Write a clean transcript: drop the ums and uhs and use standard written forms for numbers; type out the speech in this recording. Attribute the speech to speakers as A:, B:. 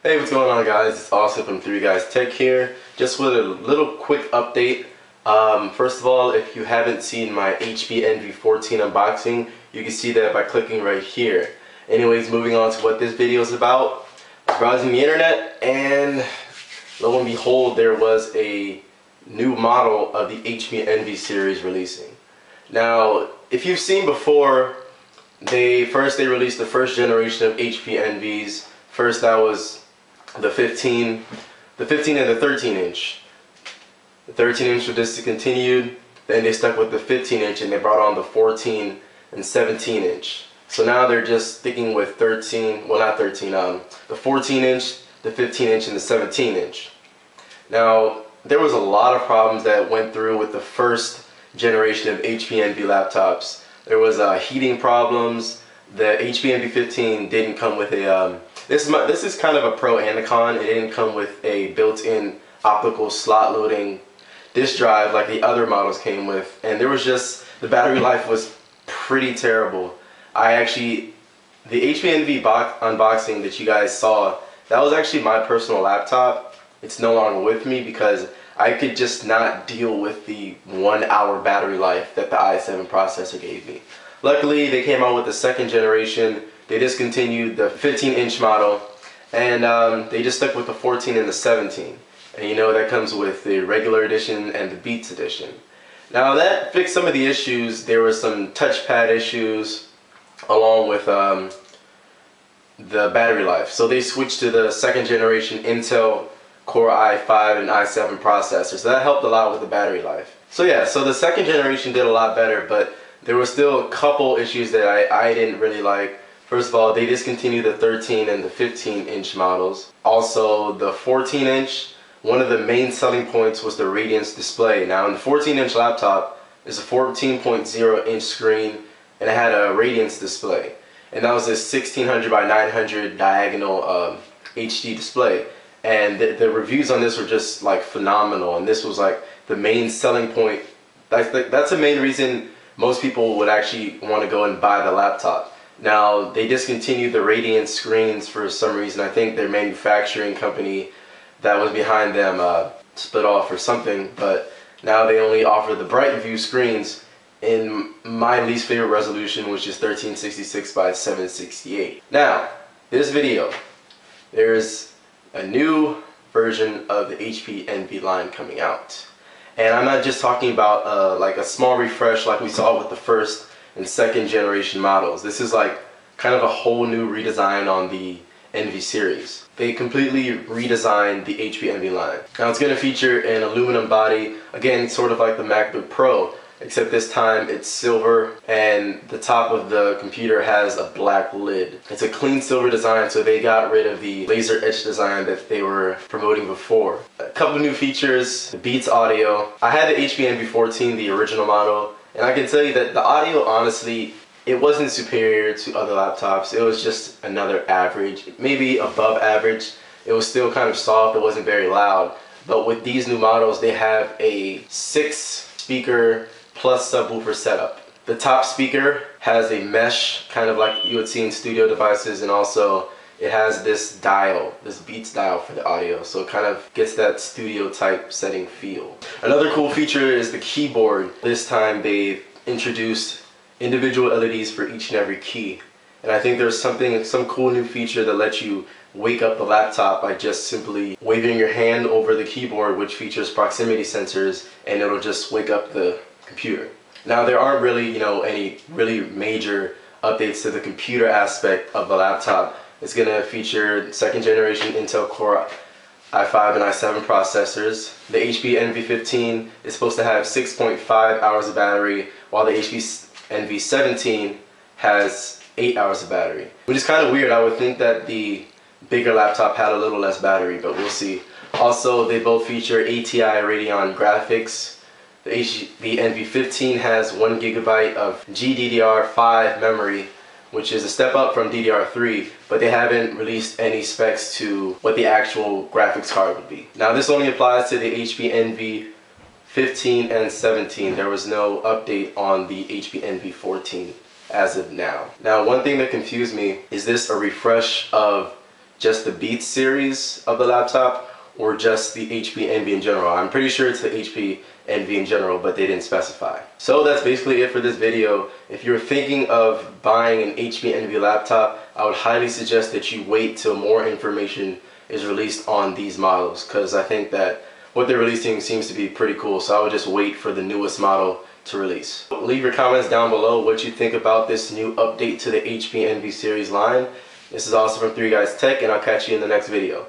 A: Hey, what's going on, guys? It's Austin from 3 Guys Tech here, just with a little quick update. First of all, if you haven't seen my HP Envy 14 unboxing, you can see that by clicking right here. Anyways, moving on to what this video is about. I was browsing the internet and lo and behold, there was a new model of the HP Envy series releasing. Now, if you've seen before, they released the first generation of HP Envies. First, that was the 15 and the 13 inch. The 13 inch was discontinued, then they stuck with the 15 inch and they brought on the 14 and 17 inch. So now they're just sticking with the 14 inch, the 15 inch, and the 17 inch. Now, there was a lot of problems that went through with the first generation of HP Envy laptops. There was heating problems. The HP Envy 15 didn't come with a this is kind of a pro and a con. It didn't come with a built-in optical slot loading disk drive like the other models came with, and there was just, the battery life was pretty terrible. The HP Envy unboxing that you guys saw, that was actually my personal laptop. It's no longer with me because I could just not deal with the 1 hour battery life that the i7 processor gave me. Luckily, they came out with the second generation. They discontinued the 15 inch model and they just stuck with the 14 and the 17. And you know, that comes with the regular edition and the Beats edition. Now that fixed some of the issues. There were some touchpad issues along with the battery life. So they switched to the second generation Intel Core i5 and i7 processor. So that helped a lot with the battery life. So yeah, so the second generation did a lot better, but there were still a couple issues that I didn't really like. First of all, they discontinued the 13 and the 15 inch models. Also, the 14 inch, one of the main selling points was the radiance display. Now, in the 14 inch laptop, it's a 14.0 inch screen and it had a radiance display. And that was a 1600 by 900 diagonal HD display. And the reviews on this were just like phenomenal. And this was like the main selling point. That's the main reason most people would actually want to go and buy the laptop. Now, they discontinued the Radiance screens for some reason. I think their manufacturing company that was behind them split off or something, but now they only offer the BrightView screens in my least favorite resolution, which is 1366 by 768. Now, this video, there's a new version of the HP Envy line coming out. And I'm not just talking about like a small refresh like we saw with the first and second generation models. This is like kind of a whole new redesign on the Envy series. They completely redesigned the HP Envy line. Now it's going to feature an aluminum body, again sort of like the MacBook Pro, except this time it's silver and the top of the computer has a black lid. It's a clean silver design, so they got rid of the laser etch design that they were promoting before. A couple new features, the Beats audio. I had the HP Envy 14, the original model, and I can tell you that the audio, honestly, it wasn't superior to other laptops. It was just another average, maybe above average. It was still kind of soft, it wasn't very loud. But with these new models, they have a 6 speaker plus subwoofer setup. The top speaker has a mesh, kind of like you would see in studio devices, and also it has this dial, this Beats dial for the audio, so it kind of gets that studio type setting feel. Another cool feature is the keyboard. This time they introduced individual LEDs for each and every key. And I think there's some cool new feature that lets you wake up the laptop by just simply waving your hand over the keyboard, which features proximity sensors, and it'll just wake up the computer. Now, there aren't really, any really major updates to the computer aspect of the laptop. It's going to feature second generation Intel Core i5 and i7 processors. The HP Envy 15 is supposed to have 6.5 hours of battery, while the HP Envy 17 has 8 hours of battery. Which is kind of weird. I would think that the bigger laptop had a little less battery, but we'll see. Also, they both feature ATI Radeon graphics. The Envy 15 has 1 GB of GDDR5 memory, which is a step up from DDR3, but they haven't released any specs to what the actual graphics card would be. Now, this only applies to the HP Envy 15 and 17. There was no update on the HP Envy 14 as of now. Now, one thing that confused me, is this a refresh of just the Beats series of the laptop or just the HP Envy in general. I'm pretty sure it's the HP Envy in general, but they didn't specify. So that's basically it for this video. If you're thinking of buying an HP Envy laptop, I would highly suggest that you wait till more information is released on these models, because I think that what they're releasing seems to be pretty cool. So I would just wait for the newest model to release. Leave your comments down below what you think about this new update to the HP Envy series line. This is Austin from 3 Guys Tech, and I'll catch you in the next video.